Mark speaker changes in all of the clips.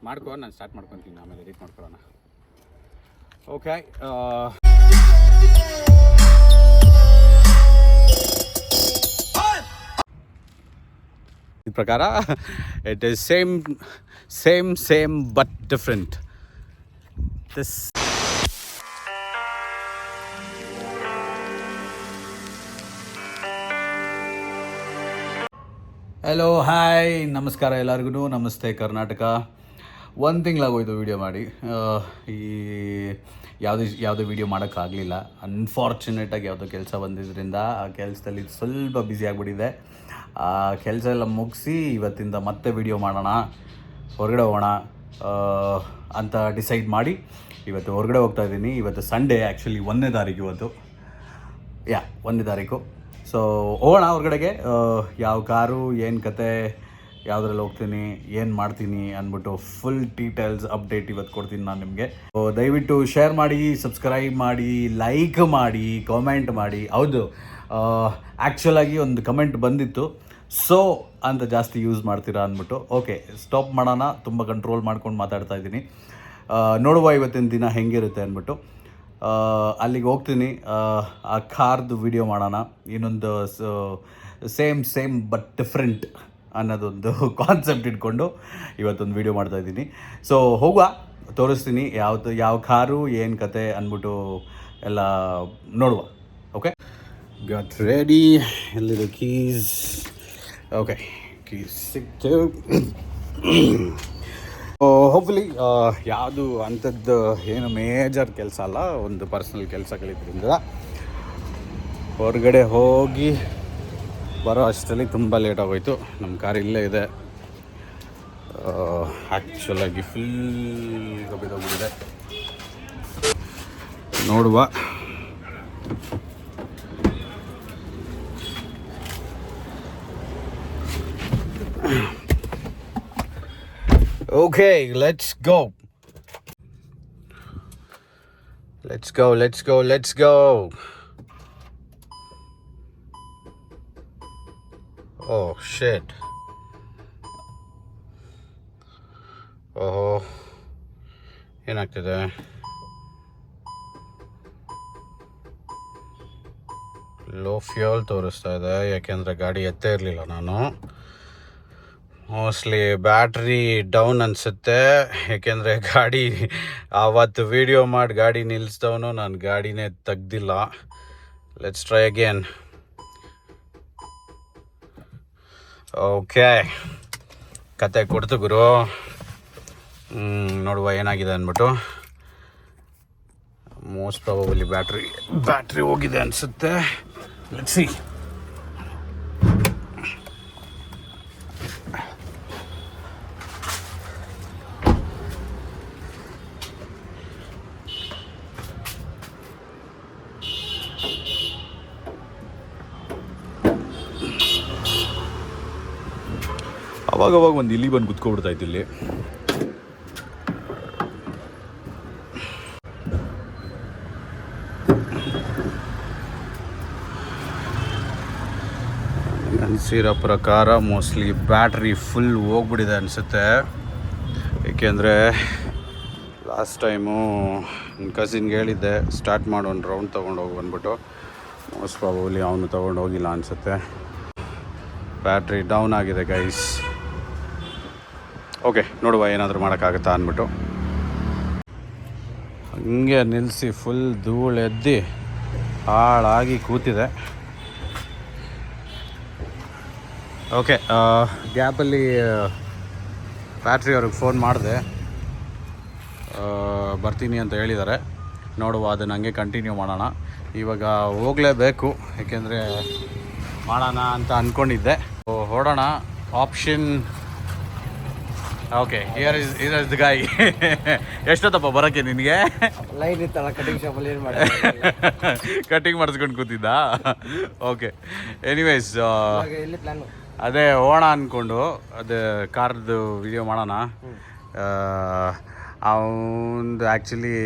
Speaker 1: ಮಾಡ್ಕೊ, ನಾನು ಸ್ಟಾರ್ಟ್ ಮಾಡ್ಕೊತೀನಿ, ಆಮೇಲೆ ಎಡಿಟ್ ಮಾಡ್ಕೊಳ್ಳೋಣ. ಓಕೆ, ಈ ಪ್ರಕಾರ it is same but different. This hello, hi, ನಮಸ್ಕಾರ ಎಲ್ಲರಿಗೂ. ನಮಸ್ತೆ ಕರ್ನಾಟಕ. ಒಂದು ತಿಂಗಳಾಗೋಯ್ತು ವೀಡಿಯೋ ಮಾಡಿ. ಈ ಯಾವುದೇ ವೀಡಿಯೋ ಮಾಡೋಕ್ಕಾಗಲಿಲ್ಲ. ಅನ್ಫಾರ್ಚುನೇಟಾಗಿ ಯಾವುದೋ ಕೆಲಸ ಬಂದಿದ್ದರಿಂದ ಆ ಕೆಲಸದಲ್ಲಿ ಸ್ವಲ್ಪ ಬ್ಯುಸಿ ಆಗಿಬಿಟ್ಟಿದೆ. ಆ ಕೆಲಸ ಎಲ್ಲ ಮುಗಿಸಿ ಇವತ್ತಿಂದ ಮತ್ತೆ ವೀಡಿಯೋ ಮಾಡೋಣ, ಹೊರಗಡೆ ಹೋಗೋಣ ಅಂತ ಡಿಸೈಡ್ ಮಾಡಿ ಇವತ್ತು ಹೊರಗಡೆ ಹೋಗ್ತಾ ಇದ್ದೀನಿ. ಇವತ್ತು ಸಂಡೇ, ಆ್ಯಕ್ಚುಲಿ 1ನೇ ತಾರೀಕು ಇವತ್ತು. 1ನೇ ತಾರೀಕು. ಸೊ ಹೋಗೋಣ ಹೊರಗಡೆಗೆ. ಯಾವ ಕಾರು, ಏನು ಕತೆ, ಯಾವುದ್ರಲ್ಲಿ ಹೋಗ್ತೀನಿ, ಏನು ಮಾಡ್ತೀನಿ ಅಂದ್ಬಿಟ್ಟು ಫುಲ್ ಡೀಟೇಲ್ಸ್ ಅಪ್ಡೇಟ್ ಇವತ್ತು ಕೊಡ್ತೀನಿ ನಾನು ನಿಮಗೆ. ದಯವಿಟ್ಟು ಶೇರ್ ಮಾಡಿ, ಸಬ್ಸ್ಕ್ರೈಬ್ ಮಾಡಿ, ಲೈಕ್ ಮಾಡಿ, ಕಾಮೆಂಟ್ ಮಾಡಿ. ಹೌದು, ಆ್ಯಕ್ಚುಲಾಗಿ ಒಂದು ಕಮೆಂಟ್ ಬಂದಿತ್ತು, ಸೊ ಅಂತ ಜಾಸ್ತಿ ಯೂಸ್ ಮಾಡ್ತೀರಾ ಅಂದ್ಬಿಟ್ಟು. ಓಕೆ, ಸ್ಟಾಪ್ ಮಾಡೋಣ. ತುಂಬ ಕಂಟ್ರೋಲ್ ಮಾಡ್ಕೊಂಡು ಮಾತಾಡ್ತಾ ಇದ್ದೀನಿ. ನೋಡುವ ಇವತ್ತಿನ ದಿನ ಹೆಂಗಿರುತ್ತೆ ಅಂದ್ಬಿಟ್ಟು. ಅಲ್ಲಿಗೆ ಹೋಗ್ತೀನಿ. ಆ ಕಾರ್ದು ವಿಡಿಯೋ ಮಾಡೋಣ. ಇನ್ನೊಂದು ಸೇಮ್ ಬಟ್ ಡಿಫ್ರೆಂಟ್ ಅನ್ನೋದೊಂದು ಕಾನ್ಸೆಪ್ಟ್ ಇಟ್ಕೊಂಡು ಇವತ್ತೊಂದು ವಿಡಿಯೋ ಮಾಡ್ತಾಯಿದ್ದೀನಿ. ಸೊ ಹೋಗುವ, ತೋರಿಸ್ತೀನಿ ಯಾವ ಕಾರು, ಏನು ಕತೆ ಅಂದ್ಬಿಟ್ಟು ಎಲ್ಲ ನೋಡುವ. Okay, got ready. ಎಲ್ಲಿದೆ ಕೀಸ್? ಓಕೆ, ಕೀಸ್ ಸಿಕ್ತು. ಹೋಪ್ಫುಲಿ ಯಾವುದು ಅಂಥದ್ದು ಏನು ಮೇಜರ್ ಕೆಲಸ ಅಲ್ಲ, ಒಂದು ಪರ್ಸ್ನಲ್ ಕೆಲಸಗಳಿದ್ರಿಂದ ಹೊರಗಡೆ ಹೋಗಿ ಬರೋ ಅಷ್ಟರಲ್ಲಿ ತುಂಬ ಲೇಟ್ ಆಗೋಯ್ತು. ನಮ್ಮ ಕಾರ್ ಇಲ್ಲೇ ಇದೆ. ಆ್ಯಕ್ಚುಲಾಗಿ ಫುಲ್ ಬಿದ್ದೋಗ್ಬಿಟ್ಟಿದೆ. ನೋಡುವ. Okay, let's go. Let's go. Oh shit. Oh, ಏನಾಗ್ತಿದೆ? ಲೋ ಫ್ಯೂಯಲ್ ತೋರಿಸ್ತಾ ಇದೆ, ಯಾಕೆಂದರೆ ಗಾಡಿ ಎತ್ತೇ ಇರಲಿಲ್ಲ ನಾನು. ಮೋಸ್ಟ್ಲಿ ಬ್ಯಾಟ್ರಿ ಡೌನ್ ಅನಿಸುತ್ತೆ, ಏಕೆಂದರೆ ಗಾಡಿ ಆವತ್ತು ವೀಡಿಯೋ ಮಾಡಿ ಗಾಡಿ ನಿಲ್ಲಿಸ್ದವನು ನಾನು ಗಾಡಿನೇ ತೆಗ್ದಿಲ್ಲ. Let's try again. ಓಕೆ, ಕತೆ ಕೊಡ್ತು ಗುರು. ನೋಡುವ ಏನಾಗಿದೆ ಅಂದ್ಬಿಟ್ಟು. ಮೋಸ್ಟ್ ಪ್ರಾಬಬಲಿ ಬ್ಯಾಟ್ರಿ ಹೋಗಿದೆ ಅನಿಸುತ್ತೆ. Let's see. ಅವಾಗವಾಗ ಒಂದು ಇಲ್ಲಿ ಬಂದು ಕುತ್ಕೊಬಿಡ್ತಾಯಿತ್ತು ಇಲ್ಲಿ. ಅನಿಸಿರೋ ಪ್ರಕಾರ ಮೋಸ್ಟ್ಲಿ ಬ್ಯಾಟ್ರಿ ಫುಲ್ ಹೋಗ್ಬಿಟ್ಟಿದೆ ಅನಿಸುತ್ತೆ. ಏಕೆಂದರೆ ಲಾಸ್ಟ್ ಟೈಮು ನನ್ನ ಕಸಿನ್ಗೆ ಹೇಳಿದ್ದೆ ಸ್ಟಾರ್ಟ್ ಮಾಡಿ ಒಂದು ರೌಂಡ್ ತೊಗೊಂಡೋಗಿ ಬಂದ್ಬಿಟ್ಟು. ಮೋಸ್ಟ್ ಪ್ರಾಬಬ್ಲಿ ಅವನು ತೊಗೊಂಡೋಗಿಲ್ಲ ಅನಿಸುತ್ತೆ. ಬ್ಯಾಟ್ರಿ ಡೌನ್ ಆಗಿದೆ ಗೈಸ್. ಓಕೆ, ನೋಡುವ ಏನಾದರೂ ಮಾಡೋಕ್ಕಾಗತ್ತಾ ಅಂದ್ಬಿಟ್ಟು. ಹಂಗೆ ನಿಲ್ಲಿಸಿ ಫುಲ್ ಧೂಳೆದ್ದಿ ಹಾಳಾಗಿ ಕೂತಿದೆ. ಓಕೆ, ಗ್ಯಾಪಲ್ಲಿ ಬ್ಯಾಟ್ರಿ ಅವ್ರಿಗೆ ಫೋನ್ ಮಾಡಿದೆ, ಬರ್ತೀನಿ ಅಂತ ಹೇಳಿದ್ದಾರೆ. ನೋಡುವ, ಅದನ್ನು ಹಂಗೆ ಕಂಟಿನ್ಯೂ ಮಾಡೋಣ. ಇವಾಗ ಹೋಗಲೇಬೇಕು, ಏಕೆಂದರೆ ಮಾಡೋಣ ಅಂತ ಅಂದ್ಕೊಂಡಿದ್ದೆ. ಹೊಡೋಣ. Option okay, here is the guy. ಎಷ್ಟೊತ್ತಪ್ಪ ಬರೋಕ್ಕೆ ನಿನಗೆ?
Speaker 2: ಲೈನ್ ಇತ್ತಲ್ಲ ಕಟಿಂಗ್ ಶಾಪಲ್ಲಿ, ಏನು ಮಾಡಿ
Speaker 1: ಕಟಿಂಗ್ ಮಾಡಿಸ್ಕೊಂಡು ಕೂತಿದ್ದ. ಓಕೆ, ಎನಿವೇಸ್
Speaker 2: ಎಲ್ಲಿ ಪ್ಲ್ಯಾನು?
Speaker 1: ಅದೇ ಹೋಗೋಣ ಅಂದ್ಕೊಂಡು ಅದೇ ಕಾರ್ದು ವಿಡಿಯೋ ಮಾಡೋಣ. ಅವನು ಆ್ಯಕ್ಚುಲಿ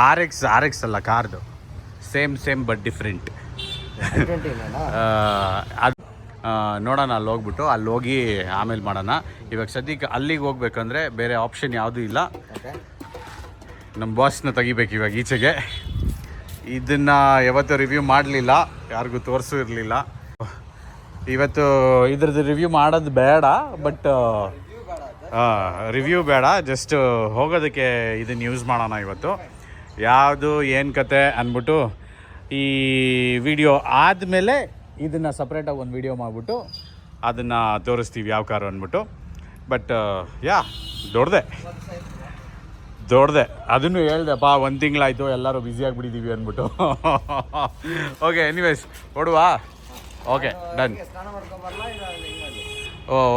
Speaker 1: ಆರ್ ಎಕ್ಸ್ ಅಲ್ಲ, ಕಾರ್ದು ಸೇಮ್ ಬಟ್ ಡಿಫ್ರೆಂಟ್. ಅದು ನೋಡೋಣ ಅಲ್ಲಿ ಹೋಗ್ಬಿಟ್ಟು ಅಲ್ಲಿ ಹೋಗಿ ಆಮೇಲೆ ಮಾಡೋಣ. ಇವಾಗ ಸದ್ಯಕ್ಕೆ ಅಲ್ಲಿಗೆ ಹೋಗ್ಬೇಕಂದ್ರೆ ಬೇರೆ ಆಪ್ಷನ್ ಯಾವುದೂ ಇಲ್ಲ. ನಮ್ಮ ಬಾಸ್ನ ತೆಗಿಬೇಕು ಇವಾಗ ಈಚೆಗೆ. ಇದನ್ನು ಯಾವತ್ತೂ ರಿವ್ಯೂ ಮಾಡಲಿಲ್ಲ, ಯಾರಿಗೂ ತೋರಿಸೂ ಇರಲಿಲ್ಲ. ಇವತ್ತು ಇದ್ರದ್ದು ರಿವ್ಯೂ ಮಾಡೋದು ಬೇಡ, ಬಟ್ ರಿವ್ಯೂ ಬೇಡ, ಜಸ್ಟ್ ಹೋಗೋದಕ್ಕೆ ಇದನ್ನು ಯೂಸ್ ಮಾಡೋಣ ಇವತ್ತು. ಯಾವುದು ಏನು ಕತೆ ಅಂದ್ಬಿಟ್ಟು ಈ ವಿಡಿಯೋ ಆದಮೇಲೆ ಇದನ್ನು ಸಪ್ರೇಟಾಗಿ ಒಂದು ವಿಡಿಯೋ ಮಾಡಿಬಿಟ್ಟು ಅದನ್ನು ತೋರಿಸ್ತೀವಿ ಯಾವ ಕಾರು ಅಂದ್ಬಿಟ್ಟು. ಬಟ್ ಯಾ ದೊಡ್ಡದೆ ಅದನ್ನು ಹೇಳ್ದೆಪ್ಪ, 1 ತಿಂಗಳಾಯಿತು ಎಲ್ಲರೂ ಬ್ಯುಸಿಯಾಗಿಬಿಟ್ಟಿದ್ದೀವಿ ಅಂದ್ಬಿಟ್ಟು. ಓಕೆ, ಎನಿವೇಸ್ ಹೊಡುವಾ. Okay, done.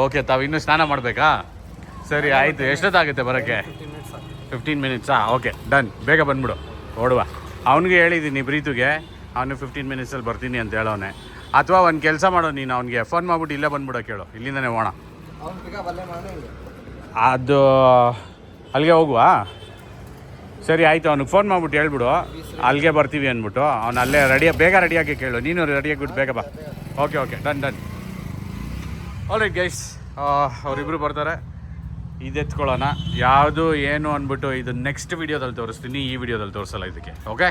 Speaker 1: ಓಕೆ, ತಾವು ಇನ್ನೂ ಸ್ನಾನ ಮಾಡಬೇಕಾ? ಸರಿ, ಆಯಿತು. ಎಷ್ಟೊತ್ತಾಗುತ್ತೆ ಬರೋಕ್ಕೆ? 15 ಮಿನಿಟ್ಸಾ? Okay, done. ಬೇಗ ಬಂದ್ಬಿಡು, ಹೊಡುವ. ಅವ್ನಿಗೆ ಹೇಳಿದ್ದೀನಿ ಪ್ರೀತುಗೆ, ಅವನು 15 ಮಿನಿಟ್ಸಲ್ಲಿ ಬರ್ತೀನಿ ಅಂತ ಹೇಳೋನೆ. ಅಥವಾ ಒಂದು ಕೆಲಸ ಮಾಡೋ, ನೀನು ಅವ್ನಿಗೆ ಫೋನ್ ಮಾಡ್ಬಿಟ್ಟು ಇಲ್ಲೇ ಬಂದ್ಬಿಡೋ ಕೇಳು, ಇಲ್ಲಿಂದನೇ ಹೋಣ. ಅದು ಅಲ್ಲಿಗೆ ಹೋಗುವಾ? ಸರಿ, ಆಯಿತು. ಅವ್ನಿಗೆ ಫೋನ್ ಮಾಡ್ಬಿಟ್ಟು ಹೇಳ್ಬಿಡು ಅಲ್ಲಿಗೆ ಬರ್ತೀವಿ ಅಂದ್ಬಿಟ್ಟು. ಅವ್ನು ಅಲ್ಲೇ ಬೇಗ ರೆಡಿಯಾಗಿ ಕೇಳು. ನೀನು ರೆಡಿಯಾಗಿಬಿಟ್ಟು ಬೇಗ ಬಾ. Okay, done. ಆಲ್ರೈಟ್ ಗೈಸ್, ಅವರಿಬ್ಬರು ಬರ್ತಾರೆ. ಇದೆತ್ಕೊಳ್ಳೋಣ ಯಾವುದು ಏನು ಅಂದ್ಬಿಟ್ಟು ಇದು ನೆಕ್ಸ್ಟ್ ವಿಡಿಯೋದಲ್ಲಿ ತೋರಿಸ್ತೀನಿ, ಈ ವಿಡಿಯೋದಲ್ಲಿ ತೋರಿಸಲ್ಲ ಇದಕ್ಕೆ. ಓಕೆ,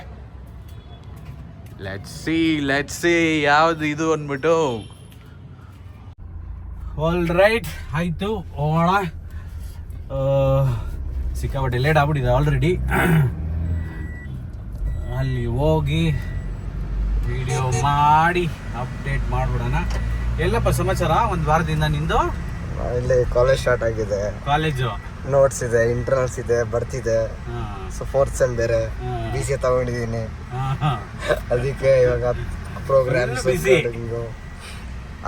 Speaker 1: ಲೆಟ್ಸ್ ಸಿ ಯಾವುದು ಇದು ಅಂದ್ಬಿಟ್ಟು. ಆಲ್ರೈಟ್, ಆಯಿತು, ಹೋಗೋಣ. ಸಿಕ್ಕಾಪಟ್ಟೆ ಲೇಟ್ ಆಗ್ಬಿಟ್ಟಿದೆ ಆಲ್ರೆಡಿ. ಅಲ್ಲಿ ಹೋಗಿ ವಿಡಿಯೋ ಮಾಡಿ ಅಪ್ಡೇಟ್ ಮಾಡಿಬಿಡೋಣ. ಎಲ್ಲಪ್ಪ ಸಮಾಚಾರ? ಒಂದು ವಾರದಿಂದ ನಿಂದು
Speaker 2: ಇಲ್ಲಿ ಕಾಲೇಜ್ ಸ್ಟಾರ್ಟ್ ಆಗಿದೆ.
Speaker 1: ಕಾಲೇಜು
Speaker 2: ನೋಟ್ಸ್ ಇದೆ, ಇಂಟರ್ನಲ್ಸ್ ಇದೆ, ಬರ್ತಿದೆ. ಸೊ 4th ಸೆಮ್ ಬೇರೆ BCA ತಗೊಂಡಿದ್ದೀನಿ. ಅದಕ್ಕೆ ಇವಾಗ ಪ್ರೋಗ್ರಾಮ್ಸ್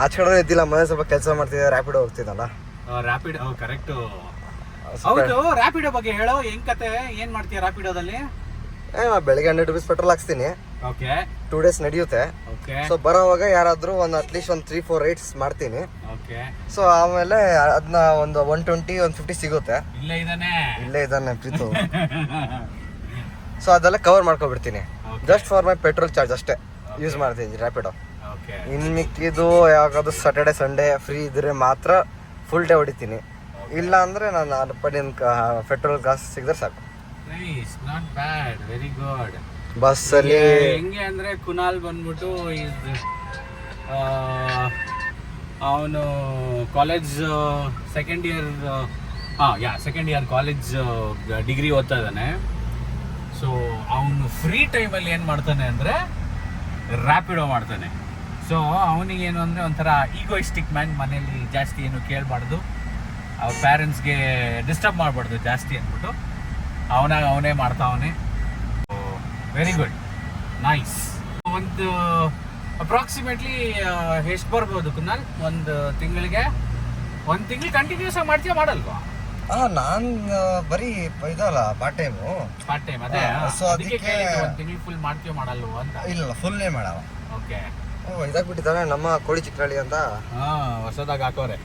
Speaker 2: ಆಚೆ ಇದ್ದಿಲ್ಲ. ಮನೆ ಸ್ವಲ್ಪ ಕೆಲಸ ಮಾಡ್ತಿದ್ದೆ, ರ್ಯಾಪಿಡೋ ಹೋಗ್ತಿದ್ದಲ್ಲ.
Speaker 1: Rapid correct. ಹೌದು, ರ್ಯಾಪಿಡೋ ಬಗ್ಗೆ ಹೇಳೋ, ಹೆಂಗ್ ಕತೆ? ಏನ್ ಮಾಡ್ತೀಯ ರ್ಯಾಪಿಡೋದಲ್ಲಿ?
Speaker 2: ಬೆಳಿಗ್ಗೆ 100 ರೂಪೀಸ್ ಪೆಟ್ರೋಲ್ ಹಾಕ್ಸ್ತೀನಿ.
Speaker 1: ಓಕೆ,
Speaker 2: 2 ಡೇಸ್ ನಡೆಯುತ್ತೆ. ಸೊ ಬರೋವಾಗ ಯಾರಾದ್ರೂ ಅಟ್ಲೀಸ್ಟ್ ಒಂದು 3-4 ರೈಡ್ಸ್ ಮಾಡ್ತೀನಿ.
Speaker 1: ಓಕೆ,
Speaker 2: ಸೊ ಆಮೇಲೆ ಅದನ್ನ ಒಂದು 120 150 ಸಿಗುತ್ತೆ. ಇಲ್ಲೇ ಇದ್ದಾನೆ ಪ್ರೀತು. ಸೊ ಅದೆಲ್ಲ ಕವರ್ ಮಾಡ್ಕೊಬಿಡ್ತೀನಿ. Just for my petrol charge ಅಷ್ಟೇ ಯೂಸ್ ಮಾಡ್ತೀನಿ ರ್ಯಾಪಿಡೋ. ಇನ್ನು ಮಿಕ್ಕಿದ್ದು ಯಾವಾಗಾದ್ರು ಸ್ಯಾಟರ್ಡೆ ಸಂಡೇ ಫ್ರೀ ಇದ್ರೆ ಮಾತ್ರ ಫುಲ್ ಡೇ ಹೊಡಿತೀನಿ. ಇಲ್ಲ ಅಂದ್ರೆ ನಾನು ಪೆಟ್ರೋಲ್ ಕಾಸು ಸಿಗದ್ರೆ ಸಾಕು.
Speaker 1: Not bad, very good.
Speaker 2: ಬಸ್ಸಲ್ಲಿ
Speaker 1: ಹೆಂಗೆ ಅಂದರೆ ಕುನಾಲ್ ಬಂದ್ಬಿಟ್ಟು ಅವನು college second year college degree ಓದ್ತಾ ಇದ್ದಾನೆ. ಸೊ ಅವನು ಫ್ರೀ ಟೈಮಲ್ಲಿ ಏನು ಮಾಡ್ತಾನೆ ಅಂದರೆ ರ್ಯಾಪಿಡೋ ಮಾಡ್ತಾನೆ. ಸೊ ಅವನಿಗೇನು ಅಂದರೆ ಒಂಥರ ಈಗೋಯಿಸ್ಟಿಕ್ ಮ್ಯಾನ್. ಮನೇಲಿ ಜಾಸ್ತಿ ಏನು ಕೇಳಬಾರ್ದು, ಅವ್ರ ಪೇರೆಂಟ್ಸ್ಗೆ ಡಿಸ್ಟರ್ಬ್ ಮಾಡಬಾರ್ದು ಜಾಸ್ತಿ ಅಂದ್ಬಿಟ್ಟು ಅವನೇ ಮಾಡ್ತಾವನೆ. Very good, nice. ಒಂದು ಅಪ್ರಾಕ್ಸಿಮೇಟ್ಲಿ ಎಷ್ಟು ಬರ್ಬೋದು ಕುನಾಲ್? ಒಂದು ತಿಂಗಳಿಗೆ ಕಂಟಿನ್ಯೂಸ್ ಆಗಿ ಮಾಡ್ತೀಯ, ಮಾಡಲ್ವಾ?
Speaker 2: ನಾನು ಬರೀ ಇದಲ್ಲ ಪಾರ್ಟ್ ಟೈಮ್.
Speaker 1: ಅದೇ, ಸೊ ಅದಕ್ಕೆ ಒಂದು ತಿಂಗಳು ಫುಲ್ ಮಾಡ್ತೀಯೋ ಮಾಡಲ್ವ ಅಂತ.
Speaker 2: ಇಲ್ಲ, ಫುಲ್ಲೇ ಮಾಡವ.
Speaker 1: ಓಕೆ,
Speaker 2: ಇದಾಗ್ಬಿಟ್ಟಿದ್ದಾನೆ ನಮ್ಮ ಕೋಳಿ ಚಿಕ್ಕಳ್ಳಿ ಅಂತ.
Speaker 1: ಹೊಸದಾಗಿ ಹಾಕೋರೆ.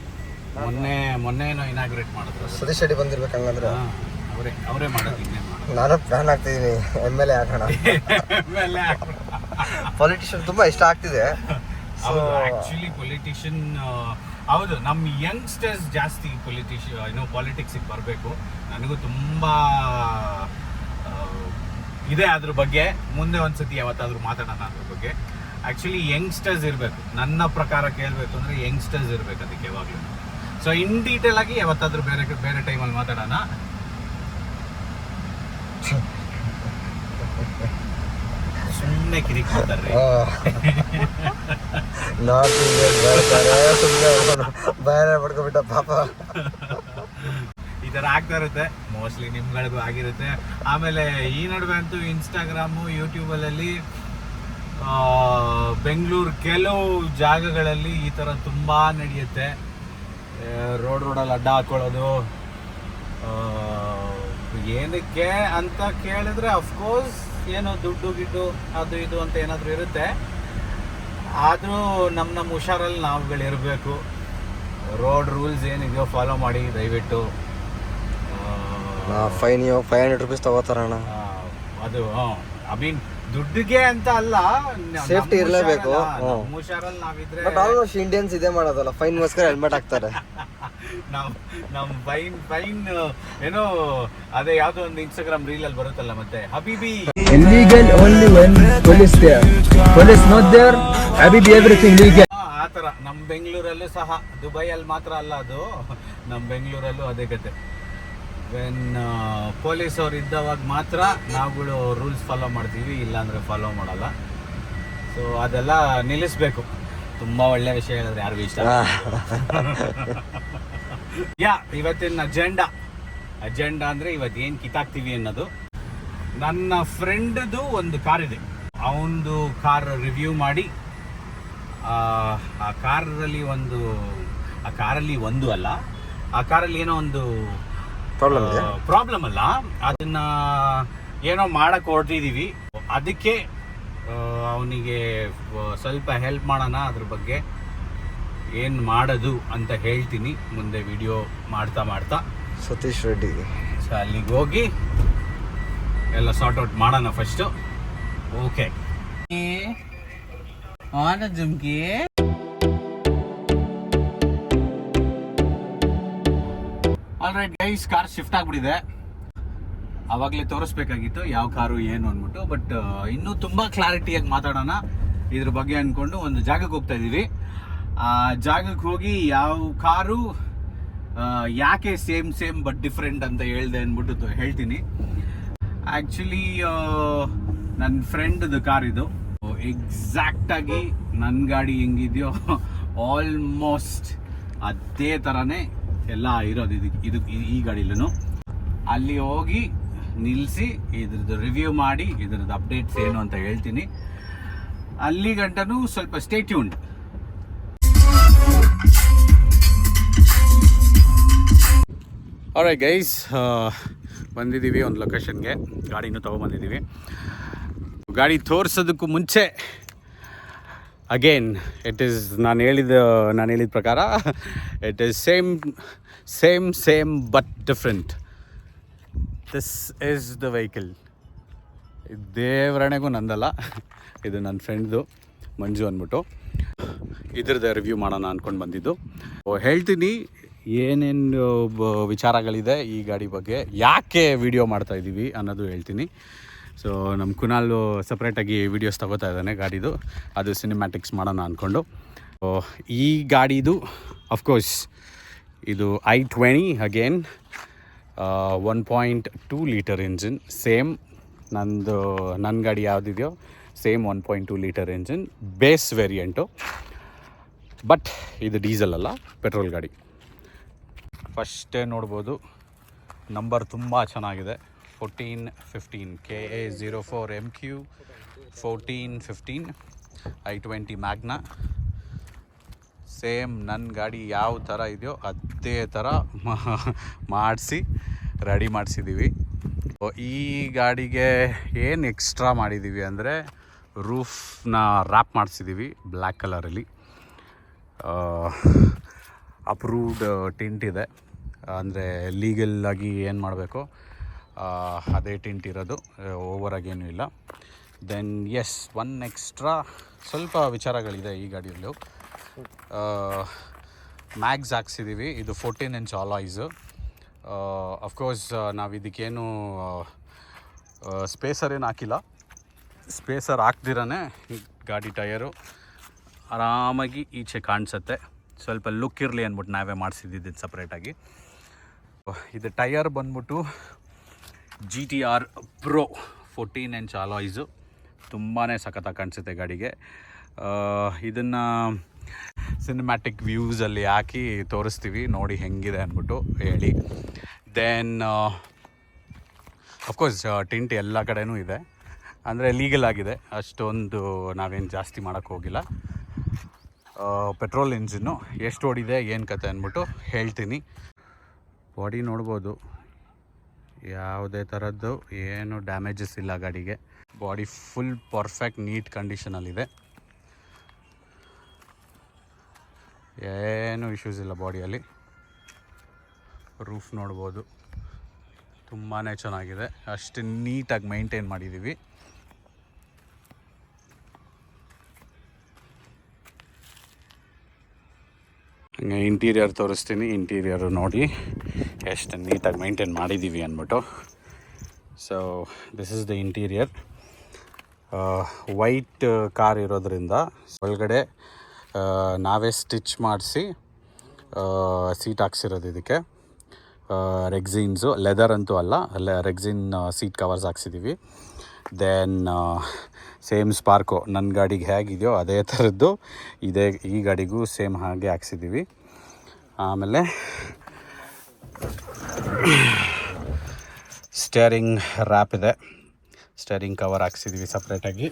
Speaker 1: ಮೊನ್ನೆ ಏನೋ ಇನಾಗ್ರೇಟ್ ಮಾಡಿದ್ರು.
Speaker 2: ಸತೀಶ್ ರೆಡ್ಡಿ ಬಂದಿರ್ಬೇಕು ಹಂಗಂದ್ರೆ.
Speaker 1: ಅವರೇ ಮಾಡೋದು.
Speaker 2: ನಾನು ಪ್ಲಾನ್ ಆಗ್ತಿದ್ದೀನಿ MLA ಹಾಕೋಣ. ಪೊಲಿಟಿಷಿಯನ್ ತುಂಬಾ ಇಷ್ಟ ಆಗ್ತಿದೆ.
Speaker 1: ಆಕ್ಚುಲಿ ಪೊಲಿಟಿಷಿಯನ್ ಹೌದು, ನಮ್ಮ ಯಂಗ್ಸ್ಟರ್ಸ್ ಜಾಸ್ತಿ ಪಾಲಿಟಿಕ್ಸಿಗೆ ಬರಬೇಕು. ನನಗೂ ತುಂಬ ಇದೆ ಅದ್ರ ಬಗ್ಗೆ. ಮುಂದೆ ಒಂದ್ಸತಿ ಯಾವತ್ತಾದ್ರೂ ಮಾತಾಡೋಣ ಅದ್ರ ಬಗ್ಗೆ. ಆ್ಯಕ್ಚುಲಿ ಯಂಗ್ಸ್ಟರ್ಸ್ ಇರಬೇಕು, ನನ್ನ ಪ್ರಕಾರ ಕೇಳಬೇಕು ಅಂದರೆ ಯಂಗ್ಸ್ಟರ್ಸ್ ಇರಬೇಕು ಅದಕ್ಕೆ ಯಾವಾಗಲೂ. ಸೊ ಇನ್ ಡೀಟೇಲ್ ಆಗಿ ಯಾವತ್ತಾದ್ರೂ ಬೇರೆ ಟೈಮಲ್ಲಿ ಮಾತಾಡೋಣ. ಸುಮ್ಮನೆ ಕಿರಿಕ್ ಮಾಡ್ತಾರೆ.
Speaker 2: ಬೇರೆ ಪಡ್ಕೊಬಿಟ್ಟ ಪಾಪ.
Speaker 1: ಈ ಥರ ಆಗ್ತಾ ಇರುತ್ತೆ ಮೋಸ್ಟ್ಲಿ, ನಿಮ್ಗಳಿಗೂ ಆಗಿರುತ್ತೆ. ಆಮೇಲೆ ಈ ನಡುವೆ ಅಂತೂ ಇನ್ಸ್ಟಾಗ್ರಾಮು ಯೂಟ್ಯೂಬಲ್ಲಿ ಬೆಂಗಳೂರು ಕೆಲವು ಜಾಗಗಳಲ್ಲಿ ಈ ಥರ ತುಂಬ ನಡೆಯುತ್ತೆ. ರೋಡಲ್ಲಿ ಅಡ್ಡ ಹಾಕೊಳ್ಳೋದು. ಏನಕ್ಕೆ ಅಂತ ಕೇಳಿದ್ರೆ ಅಫ್ಕೋರ್ಸ್ ಏನೋ ದುಡ್ಡು ಗಿಡ್ಡು ಅದು ಇದು ಅಂತ ಏನಾದರೂ ಇರುತ್ತೆ. ಆದರೂ ನಮ್ಮ ಹುಷಾರಲ್ಲಿ ನಾವುಗಳಿರಬೇಕು. ರೋಡ್ ರೂಲ್ಸ್ ಏನಿದೆಯೋ ಫಾಲೋ ಮಾಡಿ ದಯವಿಟ್ಟು.
Speaker 2: ಫೈನ್ 500 ರೂಪೀಸ್ ತಗೋತಾರಣ್ಣ.
Speaker 1: ಅದು ಐ ಮೀನ್ ದುಡ್ಡಿಗೆ ಅಂತ ಅಲ್ಲ,
Speaker 2: ಸೇಫ್ಟಿ ಇರಲೇಬೇಕು.
Speaker 1: ಹುಷಾರಲ್ಲಿ ನಾವಿದ್ರೆ.
Speaker 2: ಬಟ್ ಆಲ್ಮೋಸ್ಟ್ ಇಂಡಿಯನ್ಸ್ ಇದೇ ಮಾಡೋದಲ್ಲ, ಫೈನ್ಗೋಸ್ಕರ ಹೆಲ್ಮೆಟ್ ಹಾಕ್ತಾರೆ.
Speaker 1: ನಮ್ ಫೈನ್ ಏನೋ ಅದೇ ಯಾವ್ದೋ ಒಂದು ಇನ್ಸ್ಟಾಗ್ರಾಮ್ ರೀಲ್ ಅಲ್ಲಿ ಬರುತ್ತಲ್ಲ, ಮತ್ತೆ ಹಬೀಬಿ
Speaker 3: illegal only when police there. Police not there, Habibi everything legal.
Speaker 1: ಆ ಥರ ನಮ್ಮ ಬೆಂಗಳೂರಲ್ಲೂ ಸಹ, ದುಬೈಯಲ್ಲಿ ಮಾತ್ರ ಅಲ್ಲ ಅದು, ನಮ್ಮ ಬೆಂಗಳೂರಲ್ಲೂ ಅದೇ ಕತೆ. ವೆನ್ ಪೊಲೀಸ್ ಅವ್ರು ಇದ್ದವಾಗ ಮಾತ್ರ ನಾವುಗಳು ರೂಲ್ಸ್ ಫಾಲೋ ಮಾಡ್ತೀವಿ, ಇಲ್ಲಾಂದರೆ ಫಾಲೋ ಮಾಡಲ್ಲ. ಸೊ ಅದೆಲ್ಲ ನಿಲ್ಲಿಸ್ಬೇಕು. ತುಂಬ ಒಳ್ಳೆ ವಿಷಯ ಹೇಳಿದ್ರೆ ಯಾರಿಗೂ ಇಷ್ಟ. ಇವತ್ತಿನ ಅಜೆಂಡಾ ಅಂದರೆ ಇವತ್ತು ಏನು ಕಿತ್ತಾಕ್ತೀವಿ ಅನ್ನೋದು. ನನ್ನ ಫ್ರೆಂಡ್ದು ಒಂದು ಕಾರ್ ಇದೆ, ಅವನದು ಕಾರ್ ರಿವ್ಯೂ ಮಾಡಿ, ಆ ಕಾರಲ್ಲಿ ಒಂದು ಅಲ್ಲ, ಆ ಕಾರಲ್ಲಿ ಏನೋ ಒಂದು ಪ್ರಾಬ್ಲಮ್ ಅಲ್ಲ, ಅದನ್ನ ಏನೋ ಮಾಡಕ್ಕೆ ಹೊರಟಿದ್ದೀವಿ. ಅದಕ್ಕೆ ಅವನಿಗೆ ಸ್ವಲ್ಪ ಹೆಲ್ಪ್ ಮಾಡೋಣ, ಅದ್ರ ಬಗ್ಗೆ ಏನು ಮಾಡೋದು ಅಂತ ಹೇಳ್ತೀನಿ ಮುಂದೆ ವಿಡಿಯೋ ಮಾಡ್ತಾ.
Speaker 2: ಸತೀಶ್ ರೆಡ್ಡಿ.
Speaker 1: ಸೊ ಅಲ್ಲಿಗೆ ಹೋಗಿ ಎಲ್ಲ ಸಾರ್ಟ್ ಔಟ್ ಮಾಡೋಣ ಫಸ್ಟು. ಓಕೆ ಜುಮ್ಕಿ. ಆಲ್ರೈಟ್ ಗೈಸ್, ಕಾರ್ ಶಿಫ್ಟ್ ಆಗ್ಬಿಟ್ಟಿದೆ. ಅವಾಗಲೇ ತೋರಿಸ್ಬೇಕಾಗಿತ್ತು ಯಾವ ಕಾರು ಏನು ಅಂದ್ಬಿಟ್ಟು. ಬಟ್ ಇನ್ನೂ ತುಂಬ ಕ್ಲಾರಿಟಿಯಾಗಿ ಮಾತಾಡೋಣ ಇದ್ರ ಬಗ್ಗೆ ಅಂದ್ಕೊಂಡು ಒಂದು ಜಾಗಕ್ಕೆ ಹೋಗ್ತಾ ಇದ್ದೀವಿ. ಆ ಜಾಗಕ್ಕೆ ಹೋಗಿ ಯಾವ ಕಾರು ಯಾಕೆ ಸೇಮ್ ಬಟ್ ಡಿಫ್ರೆಂಟ್ ಅಂತ ಹೇಳ್ದೆ ಅಂದ್ಬಿಟ್ಟು ಹೇಳ್ತೀನಿ. ಆ್ಯಕ್ಚುಲಿ ನನ್ನ ಫ್ರೆಂಡ್ದು ಕಾರ್ ಇದು. ಎಕ್ಸಾಕ್ಟಾಗಿ ನನ್ನ ಗಾಡಿ ಹೆಂಗಿದೆಯೋ ಆಲ್ಮೋಸ್ಟ್ ಅದೇ ಥರನೇ ಎಲ್ಲ ಇರೋದು ಇದು ಈ ಗಾಡಿಲೂ. ಅಲ್ಲಿ ಹೋಗಿ ನಿಲ್ಲಿಸಿ ಇದ್ರದ್ದು ರಿವ್ಯೂ ಮಾಡಿ ಇದ್ರದ್ದು ಅಪ್ಡೇಟ್ಸ್ ಏನು ಅಂತ ಹೇಳ್ತೀನಿ. ಅಲ್ಲಿ ಗಂಟನೂ ಸ್ವಲ್ಪ ಸ್ಟೇ ಟ್ಯೂನ್ಡ್. ಆಲ್ರೈಟ್ ಗೈಸ್, ಬಂದಿದ್ದೀವಿ ಒಂದು ಲೊಕೇಶನ್ಗೆ. ಗಾಡಿನೂ ತೊಗೊಬಂದಿದ್ದೀವಿ. ಗಾಡಿ ತೋರಿಸೋದಕ್ಕೂ ಮುಂಚೆ ಅಗೇನ್ ಇಟ್ ಈಸ್ ನಾನು ಹೇಳಿದ ಪ್ರಕಾರ it is same but different. This is the vehicle. ದೇವರಣೆಗೂ ನಂದಲ್ಲ, ಇದು ನನ್ನ ಫ್ರೆಂಡ್ದು ಮಂಜು ಅಂದ್ಬಿಟ್ಟು. ಇದ್ರದ್ದು ರಿವ್ಯೂ ಮಾಡೋಣ ಅಂದ್ಕೊಂಡು ಬಂದಿದ್ದು. ಹೇಳ್ತೀನಿ ಏನೇನು ವಿಚಾರಗಳಿದೆ ಈ ಗಾಡಿ ಬಗ್ಗೆ, ಯಾಕೆ ವಿಡಿಯೋ ಮಾಡ್ತಾಯಿದ್ದೀವಿ ಅನ್ನೋದು ಹೇಳ್ತೀನಿ. ಸೊ ನಮ್ಮ ಕುನಾಲು ಸಪ್ರೇಟಾಗಿ ವೀಡಿಯೋಸ್ ತಗೋತಾ ಇದ್ದಾನೆ ಗಾಡಿದು, ಅದು ಸಿನಿಮ್ಯಾಟಿಕ್ಸ್ ಮಾಡೋಣ ಅಂದ್ಕೊಂಡು. ಈ ಗಾಡಿದು ಅಫ್ಕೋರ್ಸ್ ಇದು i20 again 1.2 litre engine. Same ನನ್ನ ಗಾಡಿ ಯಾವುದಿದೆಯೋ same 1.2 litre engine, base variant. But ಇದು ಡೀಸೆಲ್ ಅಲ್ಲ, ಪೆಟ್ರೋಲ್ ಗಾಡಿ. ಫಸ್ಟೇ ನೋಡ್ಬೋದು, ನಂಬರ್ ತುಂಬ ಚೆನ್ನಾಗಿದೆ. 1415 KA04MQ 1415 i20 ಮ್ಯಾಗ್ನಾ. ಸೇಮ್ ನನ್ನ ಗಾಡಿ ಯಾವ ಥರ ಇದೆಯೋ ಅದೇ ಥರ ಮಾಡಿಸಿ ರೆಡಿ ಮಾಡಿಸಿದ್ದೀವಿ. ಈ ಗಾಡಿಗೆ ಏನು ಎಕ್ಸ್ಟ್ರಾ ಮಾಡಿದ್ದೀವಿ ಅಂದರೆ ರೂಫ್ನ ರ್ಯಾಪ್ ಮಾಡಿಸಿದ್ದೀವಿ ಬ್ಲ್ಯಾಕ್ ಕಲರಲ್ಲಿ. ಅಪ್ರೂವ್ಡ್ ಟಿಂಟ್ ಇದೆ, ಅಂದರೆ ಲೀಗಲ್ಲಾಗಿ ಏನು ಮಾಡಬೇಕು ಅದೇ ಟಿಂಟ್ ಇರೋದು, ಓವರಾಗಿ ಏನೂ ಇಲ್ಲ. ದೆನ್ ಎಸ್, ಒನ್ ಎಕ್ಸ್ಟ್ರಾ ಸ್ವಲ್ಪ ವಿಚಾರಗಳಿದೆ ಈ ಗಾಡಿಯಲ್ಲೂ. ಮ್ಯಾಗ್ಸ್ ಹಾಕ್ಸಿದ್ದೀವಿ, ಇದು 14 ಇಂಚ್ ಆಲಾಯ್ಸು. ಅಫ್ಕೋರ್ಸ್ ನಾವು ಇದಕ್ಕೇನು ಸ್ಪೇಸರ್ ಏನು ಹಾಕಿಲ್ಲ. ಸ್ಪೇಸರ್ ಹಾಕ್ದಿರೇ ಗಾಡಿ ಟಯರು ಆರಾಮಾಗಿ ಈಚೆ ಕಾಣಿಸುತ್ತೆ. ಸ್ವಲ್ಪ ಲುಕ್ ಇರಲಿ ಅಂದ್ಬಿಟ್ಟು ನಾವೇ ಮಾಡಿಸಿದ್ದು ಸಪ್ರೇಟಾಗಿ. ಇದು ಟಯರ್ ಬಂದ್ಬಿಟ್ಟು GTR Pro 14 ಇಂಚ್ ಆಲಾಯ್ಸು. ತುಂಬಾ ಸಖತ್ತಾಗಿ ಕಾಣಿಸುತ್ತೆ ಗಾಡಿಗೆ. ಇದನ್ನು ಸಿನಿಮ್ಯಾಟಿಕ್ ವ್ಯೂಸಲ್ಲಿ ಹಾಕಿ ತೋರಿಸ್ತೀವಿ, ನೋಡಿ ಹೆಂಗಿದೆ ಅಂದ್ಬಿಟ್ಟು ಹೇಳಿ. ದೆನ್ ಅಫ್ಕೋರ್ಸ್ ಟಿಂಟ್ ಎಲ್ಲ ಕಡೆನೂ ಇದೆ, ಅಂದರೆ ಲೀಗಲ್ ಆಗಿದೆ, ಅಷ್ಟೊಂದು ನಾವೇನು ಜಾಸ್ತಿ ಮಾಡೋಕ್ಕೆ ಹೋಗಿಲ್ಲ. ಪೆಟ್ರೋಲ್ ಇಂಜಿನ್ನು ಎಷ್ಟು ಓಡಿದೆ ಏನು ಕತೆ ಅಂದ್ಬಿಟ್ಟು ಹೇಳ್ತೀನಿ. ಬಾಡಿ ನೋಡ್ಬೋದು, ಯಾವುದೇ ಥರದ್ದು ಏನು ಡ್ಯಾಮೇಜಸ್ ಇಲ್ಲ ಗಾಡಿಗೆ. ಬಾಡಿ ಫುಲ್ ಪರ್ಫೆಕ್ಟ್ ನೀಟ್ ಕಂಡೀಷನಲ್ಲಿದೆ, ಏನೂ ಇಶ್ಯೂಸ್ ಇಲ್ಲ ಬಾಡಿಯಲ್ಲಿ. ರೂಫ್ ನೋಡ್ಬೋದು, ತುಂಬಾ ಚೆನ್ನಾಗಿದೆ, ಅಷ್ಟು ನೀಟಾಗಿ ಮೈಂಟೈನ್ ಮಾಡಿದ್ದೀವಿ. ಹಿಂಗೆ ಇಂಟೀರಿಯರ್ ತೋರಿಸ್ತೀನಿ. ಇಂಟೀರಿಯರು ನೋಡಿ ಎಷ್ಟು ನೀಟಾಗಿ ಮೈಂಟೈನ್ ಮಾಡಿದ್ದೀವಿ ಅಂದ್ಬಿಟ್ಟು. So this is the interior. White car ಇರೋದ್ರಿಂದ ಒಳಗಡೆ ನಾವೇ ಸ್ಟಿಚ್ ಮಾಡಿಸಿ ಸೀಟ್ ಹಾಕ್ಸಿರೋದು ಇದಕ್ಕೆ. ರೆಗ್ಝೀನ್ಸು, ಲೆದರ್ ಅಂತೂ ಅಲ್ಲ, ರೆಗ್ಝಿನ್ ಸೀಟ್ ಕವರ್ಸ್ ಹಾಕ್ಸಿದ್ದೀವಿ. ದೆನ್ ಸೇಮ್ ಸ್ಪಾರ್ಕೋ ನನ್ನ ಗಾಡಿಗೆ ಹೇಗಿದೆಯೋ ಅದೇ ಥರದ್ದು ಈ ಗಾಡಿಗೂ ಸೇಮ್ ಹಾಗೆ ಹಾಕ್ಸಿದ್ದೀವಿ. ಆಮೇಲೆ ಸ್ಟೇರಿಂಗ್ ರ್ಯಾಪ್ ಇದೆ, ಸ್ಟೇರಿಂಗ್ ಕವರ್ ಹಾಕ್ಸಿದ್ದೀವಿ ಸಪ್ರೇಟಾಗಿ.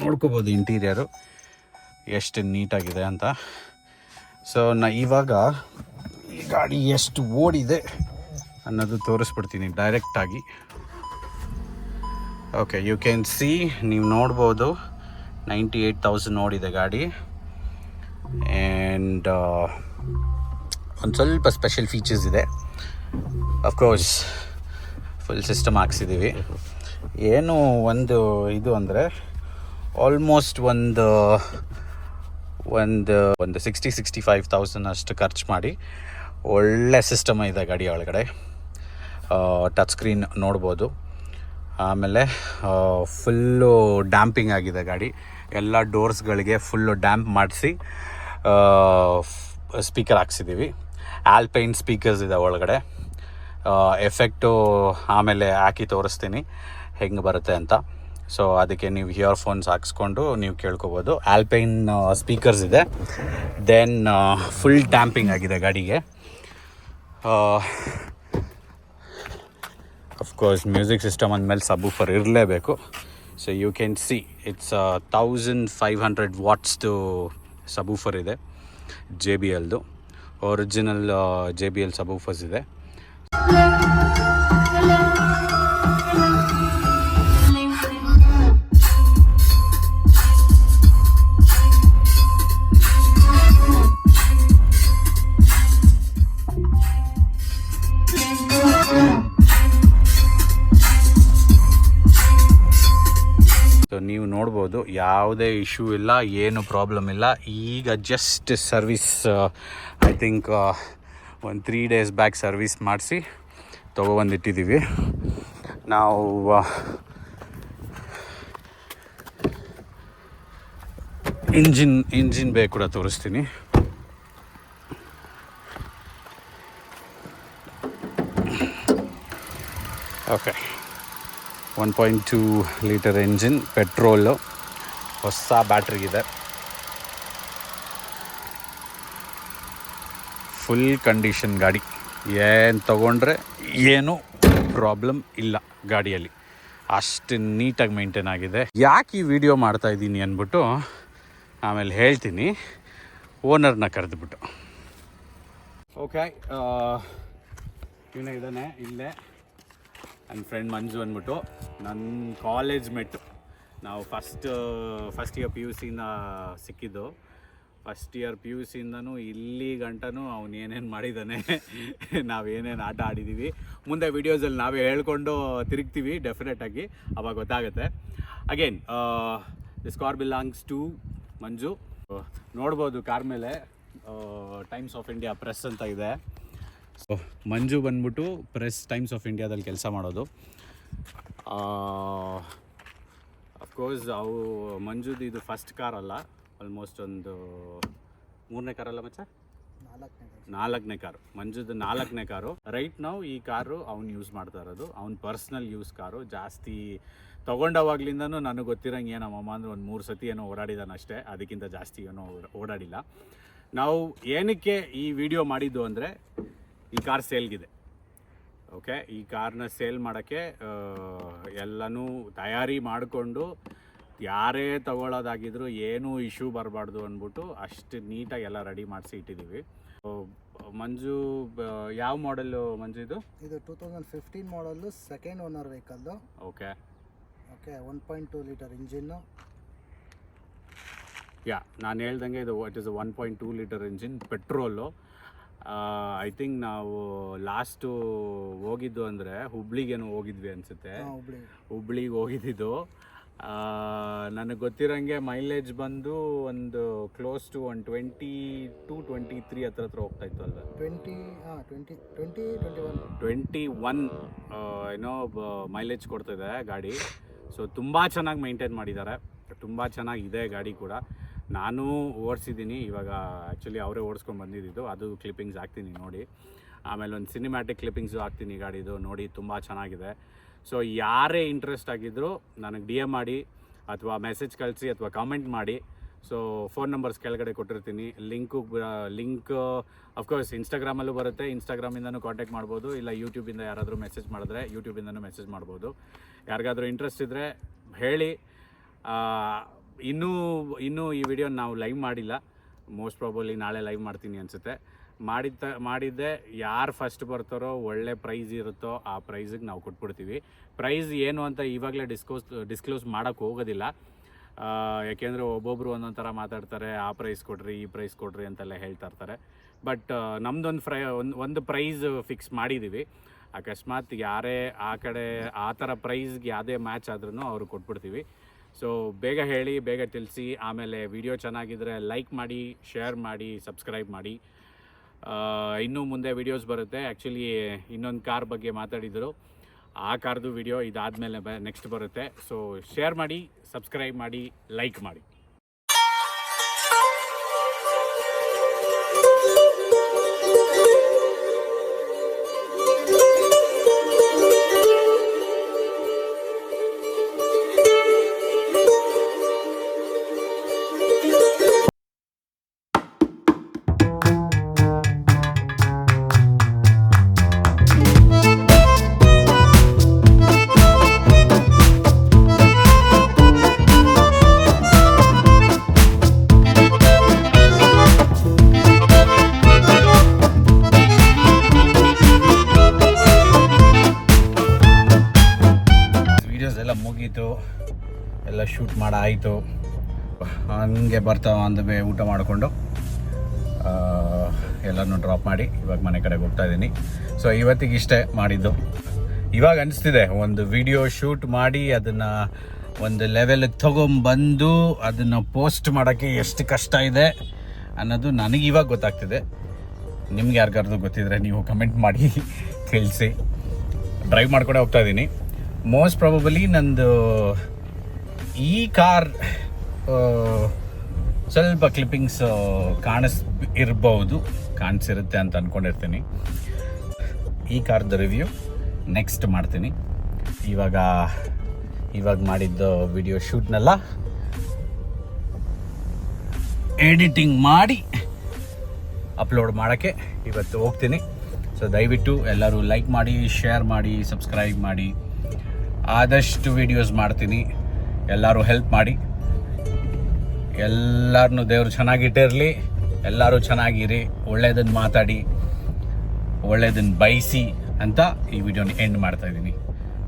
Speaker 1: ನೋಡ್ಕೋಬೋದು ಇಂಟೀರಿಯರು ಎಷ್ಟು ನೀಟಾಗಿದೆ ಅಂತ. ಸೊ ಇವಾಗ ಈ ಗಾಡಿ ಎಷ್ಟು ಓಡಿದೆ ಅನ್ನೋದು ತೋರಿಸ್ಬಿಡ್ತೀನಿ ಡೈರೆಕ್ಟಾಗಿ. ಓಕೆ, ಯು ಕ್ಯಾನ್ ಸಿ, ನೀವು ನೋಡ್ಬೋದು 98,000 ಓಡಿದೆ ಗಾಡಿ. ಆ್ಯಂಡ್ ಒಂದು ಸ್ವಲ್ಪ ಸ್ಪೆಷಲ್ ಫೀಚರ್ಸ್ ಇದೆ. ಅಫ್ಕೋರ್ಸ್ ಫುಲ್ ಸಿಸ್ಟಮ್ ಹಾಕ್ಸಿದ್ದೀವಿ. ಏನು ಒಂದು ಇದು ಅಂದರೆ ಆಲ್ಮೋಸ್ಟ್ ಒಂದು 60-65,000 ಅಷ್ಟು ಖರ್ಚು ಮಾಡಿ ಒಳ್ಳೆ ಸಿಸ್ಟಮ್ ಇದೆ ಗಾಡಿ ಒಳಗಡೆ. ಟಚ್ ಸ್ಕ್ರೀನ್ ನೋಡ್ಬೋದು. ಆಮೇಲೆ ಫುಲ್ಲು ಡ್ಯಾಂಪಿಂಗ್ ಆಗಿದೆ ಗಾಡಿ. ಎಲ್ಲ ಡೋರ್ಸ್ಗಳಿಗೆ ಫುಲ್ಲು ಡ್ಯಾಂಪ್ ಮಾಡಿಸಿ ಸ್ಪೀಕರ್ ಹಾಕ್ಸಿದ್ದೀವಿ. ಆಲ್ಪೈನ್ ಸ್ಪೀಕರ್ಸ್ ಇದೆ ಒಳಗಡೆ. ಎಫೆಕ್ಟು ಆಮೇಲೆ ಹಾಕಿ ತೋರಿಸ್ತೀನಿ ಹೆಂಗೆ ಬರುತ್ತೆ ಅಂತ. ಸೊ ಅದಕ್ಕೆ ನೀವು ಇಯರ್ಫೋನ್ಸ್ ಹಾಕ್ಸ್ಕೊಂಡು ನೀವು ಕೇಳ್ಕೊಬೋದು. ಆಲ್ಪೈನ್ ಸ್ಪೀಕರ್ಸ್ ಇದೆ. ದೆನ್ ಫುಲ್ ಡ್ಯಾಂಪಿಂಗ್ ಆಗಿದೆ ಗಾಡಿಗೆ. ಅಫ್ಕೋರ್ಸ್ ಮ್ಯೂಸಿಕ್ ಸಿಸ್ಟಮ್ ಅಂದಮೇಲೆ ಸಬ್ವೂಫರ್ ಇರಲೇಬೇಕು. So you can see it's 1500 ವಾಟ್ಸ್ದು ಸಬ್ವೂಫರ್ ಇದೆ. JBLದು ಒರಿಜಿನಲ್ JBL ಸಬ್ವೂಫರ್ಸ್ ಇದೆ. ನೀವು ನೋಡ್ಬೋದು ಯಾವುದೇ ಇಶ್ಯೂ ಇಲ್ಲ, ಏನು ಪ್ರಾಬ್ಲಮ್ ಇಲ್ಲ. ಈಗ ಜಸ್ಟ್ ಸರ್ವಿಸ್ ಐ ಥಿಂಕ್ ಒಂದು 3 days ಬ್ಯಾಕ್ ಸರ್ವಿಸ್ ಮಾಡಿಸಿ ತೊಗೊಬಂದಿಟ್ಟಿದ್ದೀವಿ ನಾವು. ಇಂಜಿನ್ ಬೇ ಕೂಡ ತೋರಿಸ್ತೀನಿ. ಓಕೆ, 1.2 ಲೀಟರ್ ಎಂಜಿನ್, ಪೆಟ್ರೋಲು, ಹೊಸ ಬ್ಯಾಟ್ರಿ ಇದೆ, ಫುಲ್ ಕಂಡೀಷನ್ ಗಾಡಿ. ಏನು ತೊಗೊಂಡ್ರೆ ಏನೂ ಪ್ರಾಬ್ಲಮ್ ಇಲ್ಲ ಗಾಡಿಯಲ್ಲಿ, ಅಷ್ಟು ನೀಟಾಗಿ ಮೇಂಟೈನ್ ಆಗಿದೆ. ಯಾಕೆ ಈ ವಿಡಿಯೋ ಮಾಡ್ತಾಯಿದ್ದೀನಿ ಅಂದ್ಬಿಟ್ಟು ಆಮೇಲೆ ಹೇಳ್ತೀನಿ, ಓನರ್ನ ಕರೆದುಬಿಟ್ಟು. ಓಕೆ, ಇವನೇ ಇದ್ದಾನೆ ಇಲ್ಲೇ, ನನ್ನ ಫ್ರೆಂಡ್ ಮಂಜು ಅಂದ್ಬಿಟ್ಟು. ನನ್ನ ಕಾಲೇಜ್ ಮೆಟ್ಟು. ನಾವು ಫಸ್ಟ್ ಇಯರ್ PUCಯಿಂದ ಸಿಕ್ಕಿದ್ದು. ಫಸ್ಟ್ ಇಯರ್ PUCಯಿಂದನೂ ಇಲ್ಲಿ ಗಂಟನೂ ಅವನು ಏನೇನು ಮಾಡಿದ್ದಾನೆ, ನಾವೇನೇನು ಆಟ ಆಡಿದ್ದೀವಿ, ಮುಂದೆ ವೀಡಿಯೋಸಲ್ಲಿ ನಾವೇ ಹೇಳ್ಕೊಂಡು ತಿರುಗ್ತೀವಿ ಡೆಫಿನೆಟಾಗಿ, ಅವಾಗ ಗೊತ್ತಾಗುತ್ತೆ. Again this car belongs to Manju. ನೋಡ್ಬೋದು ಕಾರ್ ಮೇಲೆ ಟೈಮ್ಸ್ ಆಫ್ ಇಂಡಿಯಾ ಪ್ರೆಸ್ ಅಂತ ಇದೆ. ಸೊ ಮಂಜು ಬಂದ್ಬಿಟ್ಟು ಟೈಮ್ಸ್ ಆಫ್ ಇಂಡಿಯಾದಲ್ಲಿ ಕೆಲಸ ಮಾಡೋದು. ಅಫ್ಕೋರ್ಸ್ ಮಂಜುದು ಇದು ಫಸ್ಟ್ ಕಾರ್ ಅಲ್ಲ, ಆಲ್ಮೋಸ್ಟ್ ಒಂದು 3ನೇ ಕಾರಲ್ಲ ಮಚ್ಚ, 4ನೇ ಕಾರು. ಮಂಜುದು 4ನೇ ಕಾರು. ರೈಟ್ ನಾವು ಈ ಕಾರು ಅವ್ನು ಯೂಸ್ ಮಾಡ್ತಾ ಇರೋದು, ಅವ್ನ ಪರ್ಸ್ನಲ್ ಯೂಸ್ ಕಾರು. ಜಾಸ್ತಿ ತೊಗೊಂಡವಾಗ್ಲಿಂದನೂ ನನಗೆ ಗೊತ್ತಿರೋಂಗೆ ಏನಮ್ಮ ಅಂದರೆ ಒಂದು 3 ಸತಿ ಏನೋ ಓಡಾಡಿದಾನೆ ಅಷ್ಟೇ, ಅದಕ್ಕಿಂತ ಜಾಸ್ತಿ ಏನೋ ಓಡಾಡಿಲ್ಲ. ನಾವು ಏನಕ್ಕೆ ಈ ವಿಡಿಯೋ ಮಾಡಿದ್ದು ಅಂದರೆ, ಈ ಕಾರ್ ಸೇಲ್ಗಿದೆ. ಓಕೆ, ಈ ಕಾರ್ನ ಸೇಲ್ ಮಾಡೋಕ್ಕೆ ಎಲ್ಲನೂ ತಯಾರಿ ಮಾಡಿಕೊಂಡು, ಯಾರೇ ತಗೊಳ್ಳೋದಾಗಿದ್ರು ಏನೂ ಇಶ್ಯೂ ಬರಬಾರ್ದು ಅಂದ್ಬಿಟ್ಟು ಅಷ್ಟು ನೀಟಾಗಿ ಎಲ್ಲ ರೆಡಿ ಮಾಡಿಸಿ ಇಟ್ಟಿದ್ದೀವಿ. ಮಂಜು ಯಾವ ಮಾಡೆಲ್ಲು ಮಂಜು ಇದು?
Speaker 4: 2015 model, second owner vehicle.
Speaker 1: Okay,
Speaker 4: 1.2 litre engine.
Speaker 1: ನಾನು ಹೇಳ್ದಂಗೆ ಇದು it is 1.2 litre engine, petrol. I think ನಾವು ಲಾಸ್ಟು ಹೋಗಿದ್ದು ಅಂದರೆ ಹುಬ್ಳಿಗೇನೋ ಹೋಗಿದ್ವಿ ಅನಿಸುತ್ತೆ. ಹುಬ್ಳಿಗೆ ಹೋಗಿದ್ದು. ನನಗೆ ಗೊತ್ತಿರೋಂಗೆ ಮೈಲೇಜ್ ಬಂದು ಒಂದು ಕ್ಲೋಸ್ ಟು ಒಂದು 22-23 ಹತ್ರ ಹೋಗ್ತಾಯಿತ್ತು ಅಲ್ವಾ? 21 ಏನೋ ಮೈಲೇಜ್ ಕೊಡ್ತಿದೆ ಗಾಡಿ. ಸೊ ತುಂಬ ಚೆನ್ನಾಗಿ ಮೈಂಟೈನ್ ಮಾಡಿದ್ದಾರೆ, ತುಂಬ ಚೆನ್ನಾಗಿದೆ ಗಾಡಿ ಕೂಡ. ನಾನು ಓಡಿಸಿದ್ದೀನಿ ಇವಾಗ, ಆ್ಯಕ್ಚುಲಿ ಅವರೇ ಓಡಿಸ್ಕೊಂಡು ಬಂದಿದ್ದು. ಅದು ಕ್ಲಿಪ್ಪಿಂಗ್ಸ್ ಹಾಕ್ತೀನಿ ನೋಡಿ, ಆಮೇಲೆ ಒಂದು ಸಿನಿಮ್ಯಾಟಿಕ್ ಕ್ಲಿಪ್ಪಿಂಗ್ಸು ಹಾಕ್ತೀನಿ ಗಾಡಿದು ನೋಡಿ, ತುಂಬ ಚೆನ್ನಾಗಿದೆ. ಸೊ ಯಾರೇ ಇಂಟ್ರೆಸ್ಟ್ ಆಗಿದ್ದರೂ ನನಗೆ DM ಮಾಡಿ ಅಥವಾ ಮೆಸೇಜ್ ಕಳಿಸಿ ಅಥವಾ ಕಾಮೆಂಟ್ ಮಾಡಿ. ಸೊ ಫೋನ್ ನಂಬರ್ಸ್ ಕೆಳಗಡೆ ಕೊಟ್ಟಿರ್ತೀನಿ, ಲಿಂಕ್ ಅಫ್ಕೋರ್ಸ್ ಇನ್ಸ್ಟಾಗ್ರಾಮಲ್ಲೂ ಬರುತ್ತೆ, ಇನ್ಸ್ಟಾಗ್ರಾಮಿಂದನೂ ಕಾಂಟ್ಯಾಕ್ಟ್ ಮಾಡ್ಬೋದು, ಇಲ್ಲ ಯೂಟ್ಯೂಬಿಂದ ಯಾರಾದರೂ ಮೆಸೇಜ್ ಮಾಡಿದ್ರೆ ಯೂಟ್ಯೂಬಿಂದನೂ ಮೆಸೇಜ್ ಮಾಡ್ಬೋದು. ಯಾರಿಗಾದರೂ ಇಂಟ್ರೆಸ್ಟ್ ಇದ್ದರೆ ಹೇಳಿ. ಇನ್ನೂ ಈ ವಿಡಿಯೋ ನಾವು ಲೈವ್ ಮಾಡಿಲ್ಲ, ಮೋಸ್ಟ್ ಪ್ರಾಬಬ್ಲಿ ನಾಳೆ ಲೈವ್ ಮಾಡ್ತೀನಿ ಅನಿಸುತ್ತೆ. ಮಾಡಿದ್ದೆ ಯಾರು ಫಸ್ಟ್ ಬರ್ತಾರೋ ಒಳ್ಳೆ ಪ್ರೈಸ್ ಇರುತ್ತೋ ಆ ಪ್ರೈಸಿಗೆ ನಾವು ಕೊಟ್ಬಿಡ್ತೀವಿ. ಪ್ರೈಸ್ ಏನು ಅಂತ ಇವಾಗಲೇ ಡಿಸ್ಕ್ಲೋಸ್ ಮಾಡೋಕ್ಕೆ ಹೋಗೋದಿಲ್ಲ, ಯಾಕೆಂದರೆ ಒಬ್ಬೊಬ್ಬರು ಒಂದೊಂದು ಥರ ಮಾತಾಡ್ತಾರೆ, ಆ ಪ್ರೈಸ್ ಕೊಡ್ರಿ ಈ ಪ್ರೈಸ್ ಕೊಡ್ರಿ ಅಂತೆಲ್ಲ ಹೇಳ್ತಾ ಇರ್ತಾರೆ. ಬಟ್ ನಮ್ಮದೊಂದು ಒಂದು ಪ್ರೈಸ್ ಫಿಕ್ಸ್ ಮಾಡಿದ್ದೀವಿ. ಅಕಸ್ಮಾತ್ ಯಾರೇ ಆ ಕಡೆ ಆ ಥರ ಪ್ರೈಸ್ಗೆ ಯಾವುದೇ ಮ್ಯಾಚ್ ಆದ್ರೂ ಅವರು ಕೊಟ್ಬಿಡ್ತೀವಿ. ಸೊ ಬೇಗ ಹೇಳಿ, ಬೇಗ ತಿಳಿಸಿ. ಆಮೇಲೆ ವಿಡಿಯೋ ಚೆನ್ನಾಗಿದ್ದರೆ ಲೈಕ್ ಮಾಡಿ, ಶೇರ್ ಮಾಡಿ, ಸಬ್ಸ್ಕ್ರೈಬ್ ಮಾಡಿ. ಇನ್ನೂ ಮುಂದೆ ವೀಡಿಯೋಸ್ ಬರುತ್ತೆ. ಆ್ಯಕ್ಚುಲಿ ಇನ್ನೊಂದು ಕಾರ್ ಬಗ್ಗೆ ಮಾತಾಡಿದರು, ಆ ಕಾರ್ದು ವಿಡಿಯೋ ಇದಾದಮೇಲೆ ನೆಕ್ಸ್ಟ್ ಬರುತ್ತೆ. ಸೊ ಶೇರ್ ಮಾಡಿ, ಸಬ್ಸ್ಕ್ರೈಬ್ ಮಾಡಿ, ಲೈಕ್ ಮಾಡಿ. ಎಲ್ಲ ಮುಗೀತು, ಎಲ್ಲ ಶೂಟ್ ಮಾಡಾಯಿತು. ಹಂಗೆ ಬರ್ತಾವ ಅಂದಬೇ ಊಟ ಮಾಡಿಕೊಂಡು ಎಲ್ಲನೂ ಡ್ರಾಪ್ ಮಾಡಿ ಇವಾಗ ಮನೆ ಕಡೆಗೆ ಹೋಗ್ತಾ ಇದ್ದೀನಿ. ಸೊ ಇವತ್ತಿಗೆ ಇಷ್ಟೇ ಮಾಡಿದ್ದು. ಇವಾಗ ಅನಿಸ್ತಿದೆ ಒಂದು ವಿಡಿಯೋ ಶೂಟ್ ಮಾಡಿ ಅದನ್ನು ಒಂದು ಲೆವೆಲ್ಗೆ ತೊಗೊಂಬಂದು ಅದನ್ನು ಪೋಸ್ಟ್ ಮಾಡೋಕ್ಕೆ ಎಷ್ಟು ಕಷ್ಟ ಇದೆ ಅನ್ನೋದು ನನಗೆ ಇವಾಗ ಗೊತ್ತಾಗ್ತಿದೆ. ನಿಮ್ಗೆ ಯಾರಿಗಾರ್ದು ಗೊತ್ತಿದ್ರೆ ನೀವು ಕಮೆಂಟ್ ಮಾಡಿ ತಿಳಿಸಿ. ಡ್ರೈವ್ ಮಾಡ್ಕೊಂಡೆ ಹೋಗ್ತಾ ಇದ್ದೀನಿ. ಮೋಸ್ಟ್ ಪ್ರಾಬಬಲಿ ನಂದು ಈ ಕಾರ್ ಸ್ವಲ್ಪ ಕ್ಲಿಪ್ಪಿಂಗ್ಸ್ ಕಾಣಿಸಿರುತ್ತೆ ಅಂತ ಅಂದ್ಕೊಂಡಿರ್ತೀನಿ. ಈ ಕಾರ್ದು ರಿವ್ಯೂ ನೆಕ್ಸ್ಟ್ ಮಾಡ್ತೀನಿ. ಇವಾಗ ಮಾಡಿದ್ದು ವಿಡಿಯೋ ಶೂಟ್ನೆಲ್ಲ ಎಡಿಟಿಂಗ್ ಮಾಡಿ ಅಪ್ಲೋಡ್ ಮಾಡೋಕ್ಕೆ ಇವತ್ತು ಹೋಗ್ತೀನಿ. ಸೊ ದಯವಿಟ್ಟು ಎಲ್ಲರೂ ಲೈಕ್ ಮಾಡಿ, ಶೇರ್ ಮಾಡಿ, ಸಬ್ಸ್ಕ್ರೈಬ್ ಮಾಡಿ. ಆದಷ್ಟು ವೀಡಿಯೋಸ್ ಮಾಡ್ತೀನಿ, ಎಲ್ಲರೂ ಹೆಲ್ಪ್ ಮಾಡಿ. ಎಲ್ಲರನ್ನೂ ದೇವರು ಚೆನ್ನಾಗಿಟ್ಟಿರಲಿ, ಎಲ್ಲರೂ ಚೆನ್ನಾಗಿರಿ, ಒಳ್ಳೆಯದನ್ನು ಮಾತಾಡಿ, ಒಳ್ಳೆಯದನ್ನು ಬಯಸಿ ಅಂತ ಈ ವಿಡಿಯೋನ ಎಂಡ್ ಮಾಡ್ತಾಯಿದ್ದೀನಿ.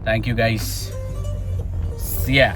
Speaker 1: Thank you guys. ಯಾ